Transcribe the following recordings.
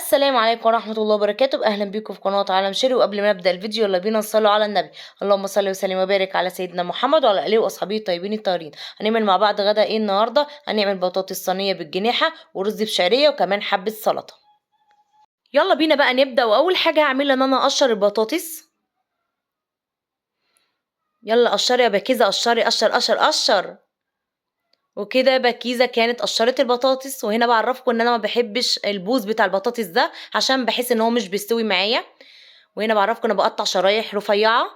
السلام عليكم ورحمة الله وبركاته، أهلا بيكم في قناة عالم شيري. وقبل ما نبدأ الفيديو يلا بينا نصلي على النبي. اللهم صل وسلم وبارك على سيدنا محمد وعلى آله وأصحابه الطيبين الطاهرين. هنعمل مع بعض غدا إيه النهاردة؟ هنعمل بطاطس صينية بالجناحة ورز بشعرية وكمان حبة سلطة. يلا بينا بقى نبدأ. وأول حاجة هعملها إن أنا أقشر البطاطس. يلا قشري يا بكيزة، قشري قشر قشر قشر. وكده بكيزة كانت قشرت البطاطس. وهنا بعرفكم ان انا ما بحبش البوز بتاع البطاطس ده عشان بحس ان هو مش بيستوي معايا. وهنا بعرفكم انا بقطع شرايح رفيعه.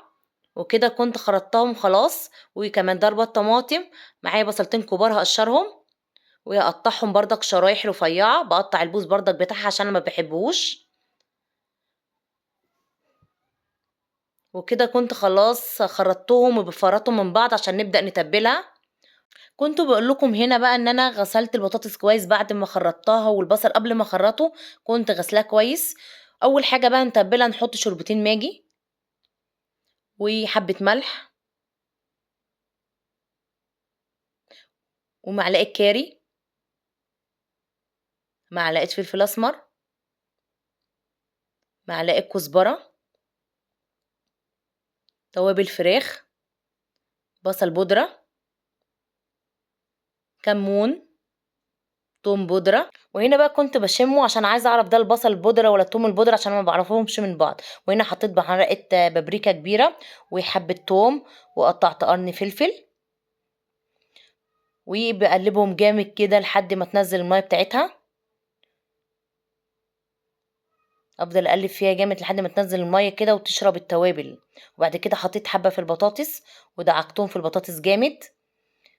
وكده كنت خرطتهم خلاص. وكمان ضربه طماطم معايا، بصلتين كبار هقشرهم وهقطعهم بردك شرايح رفيعه. بقطع البوز بردك بتاعها عشان انا ما بحبهوش. وكده كنت خلاص خرطتهم وبفرطهم من بعض عشان نبدأ نتبلها. كنت بقول لكم هنا بقى ان انا غسلت البطاطس كويس بعد ما خرطتها، والبصل قبل ما اخرطه كنت غسلاه كويس. اول حاجه بقى نتبلها، نحط شوربتين ماجي وحبه ملح ومعلقه كاري، معلقه فلفل اسمر، معلقه كزبره، توابل فراخ، بصل بودره، كمون، توم بودره. وهنا بقى كنت بشمه عشان عايزه اعرف ده البصل البودره ولا التوم البودره عشان ما بعرفهمش من بعض. وهنا حطيت معلقه بابريكا كبيره وحبه توم وقطعت قرن فلفل. وبقلبهم جامد كده لحد ما تنزل الميه بتاعتها. افضل اقلب فيها جامد لحد ما تنزل الميه كده وتشرب التوابل. وبعد كده حطيت حبه في البطاطس ودعكتهم في البطاطس جامد.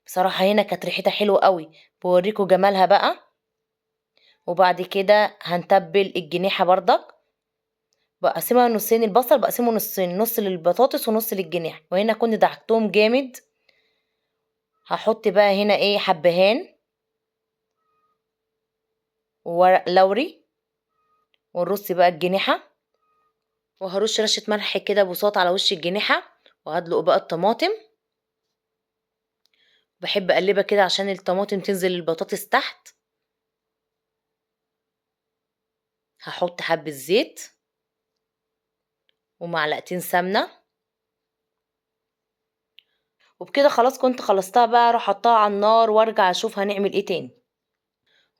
بصراحه هنا كانت ريحتها حلوه قوي. بوريكم جمالها بقى. وبعد كده هنتبل الجناحه بردك. بقسمها نصين، البصل بقسمه نصين، نص للبطاطس ونص للجناح. وهنا كنت دعكتهم جامد. هحط بقى هنا ايه، حبهان وورق لوري ونرص بقى الجناحه. وهرش رشة ملح كده بساط على وش الجناحة. وهدلق بقى الطماطم. بحب اقلبها كده عشان الطماطم تنزل البطاطس تحت. هحط حبة زيت ومعلقتين سمنة. وبكده خلاص كنت خلصتها بقى، اروح احطها على النار وارجع اشوف هنعمل ايه تاني.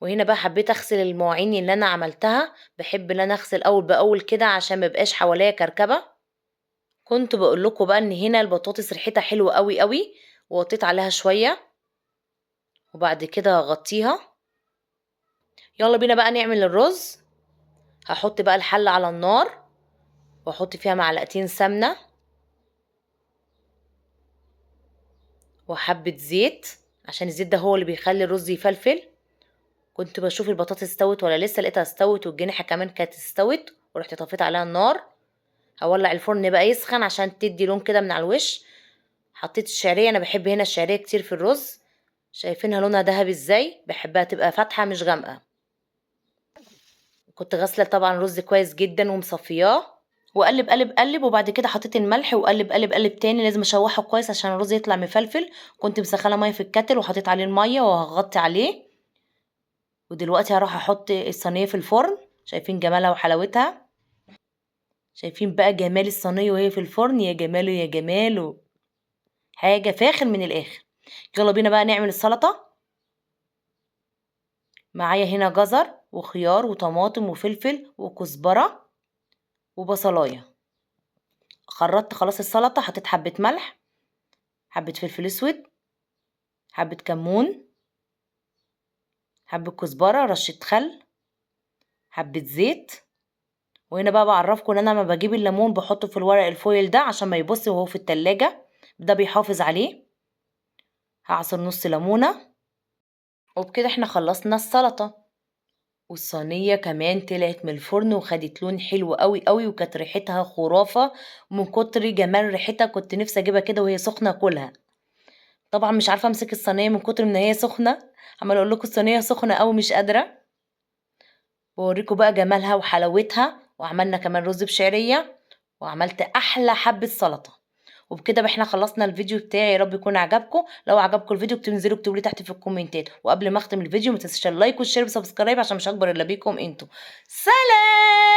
وهنا بقى حبيت اغسل المواعين اللي انا عملتها. بحب ان انا اغسل اول باول كده عشان مبقاش حواليا كركبة. كنت بقول لكم بقى ان هنا البطاطس ريحتها حلوة قوي قوي. وغطيت عليها شوية وبعد كده هغطيها. يلا بينا بقى نعمل الرز. هحط بقى الحلة على النار واحط فيها معلقتين سمنة وحبة زيت عشان الزيت ده هو اللي بيخلي الرز يفلفل. كنت بشوف البطاطس استوت ولا لسه، لقيتها استوت والجناحة كمان كانت استوت. ورحت طفيت عليها النار. هولع الفرن بقى يسخن عشان تدي لون كده من على الوش. حطيت الشعرية، انا بحب هنا الشعرية كتير في الرز. شايفينها لونها ذهبي ازاي؟ بحبها تبقى فاتحة مش غامقة. كنت غاسلة طبعا الرز كويس جدا ومصفياه. وقلب قلب قلب. وبعد كده حطيت الملح وقلب قلب قلب تاني. لازم اشوحه كويس عشان الرز يطلع مفلفل. كنت مسخنه ميه في الكتل وحطيت عليه الميه وهغطي عليه. ودلوقتي هروح احط الصينيه في الفرن. شايفين جمالها وحلاوتها؟ شايفين بقى جمال الصينيه وهي في الفرن؟ يا جماله يا جماله، حاجه فاخر من الاخر. يلا بينا بقى نعمل السلطه. معايا هنا جزر وخيار وطماطم وفلفل وكزبره وبصلايه. خرطت خلاص السلطه. حطيت حبه ملح، حبه فلفل اسود، حبه كمون، حبة كزبرة، رشة خل، حبة زيت. وهنا بقى بعرفكم ان انا لما بجيب الليمون بحطه في الورق الفويل ده عشان ما يبص وهو في التلاجة. ده بيحافظ عليه. هعصر نص ليمونة. وبكده احنا خلصنا السلطة. والصينية كمان طلعت من الفرن وخدت لون حلو قوي قوي وكانت ريحتها خرافة. ومن كتر جمال ريحتها كنت نفسي اجيبها كده وهي سخنة اكلها. طبعا مش عارفة امسك الصينية من كتر ان هي سخنة. عمال اقول لكم الصينية سخنة قوي مش قادرة. بوريكم بقى جمالها وحلاوتها. وعملنا كمان رز بشعرية وعملت احلى حبة سلطة. وبكده احنا خلصنا الفيديو بتاعي، يا رب يكون عجبكم. لو عجبكم الفيديو تنزلوا اكتبوا لي تحت في الكومنتات، وقبل ما اختم الفيديو ما تنسوش اللايك والشير وسبسكرايب عشان مش هكبر الا بيكم انتوا. سلام.